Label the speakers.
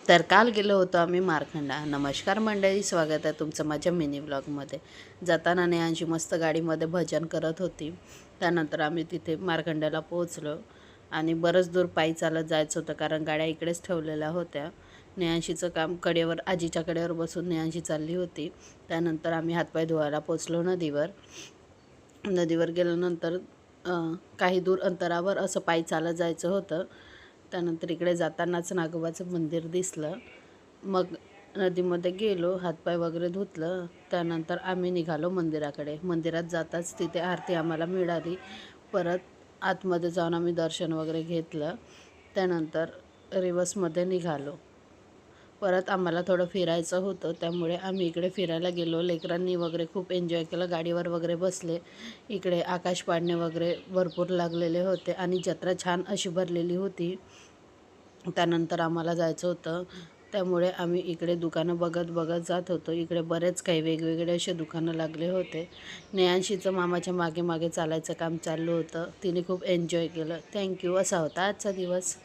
Speaker 1: तर काल गेलो होतो आम्ही मारखंडा. नमस्कार मंडळी, स्वागत आहे तुमचं माझ्या मिनी व्लॉगमध्ये. जाताना नेहांची मस्त गाडीमध्ये भजन करत होती. त्यानंतर आम्ही तिथे मारखंड्याला पोहोचलो आणि बरंच दूर पायी चालत जायचं होतं, कारण गाड्या इकडेच ठेवलेल्या होत्या. नेहांशीचं काम कडेवर, आजीच्या कडेवर बसून नेहांशी चालली होती. त्यानंतर आम्ही हातपाय धुवायला पोचलो नदीवर. नदीवर गेल्यानंतर काही दूर अंतरावर असं पायी चालत जायचं होतं. त्यानंतर इकडे जातानाच नागोबाचं मंदिर दिसलं. मग नदीमध्ये गेलो, हातपाय वगैरे धुतलं. त्यानंतर आम्ही निघालो मंदिराकडे. मंदिरात जाताच तिथे आरती आम्हाला मिळाली. परत आतमध्ये जाऊन आम्ही दर्शन वगैरे घेतलं. त्यानंतर रिवर्समध्ये निघालो. परत आम्हाला थोडं फिरायचं होतं, त्यामुळे आम्ही इकडे फिरायला गेलो. लेकरांनी वगैरे खूप एन्जॉय केलं, गाडीवर वगैरे बसले. इकडे आकाश पाळणे वगैरे भरपूर लागलेले होते आणि जत्रा छान अशी भरलेली होती. त्यानंतर आम्हाला जायचं होतं, त्यामुळे आम्ही इकडे दुकानं बघत बघत जात होतो. इकडे बरेच काही वेगवेगळे असे दुकानं लागले होते. नेहांशीचं मामाच्या मागे मागे चालायचं काम चाललं होतं. तिने खूप एन्जॉय केलं. थँक्यू. असा होता आजचा दिवस.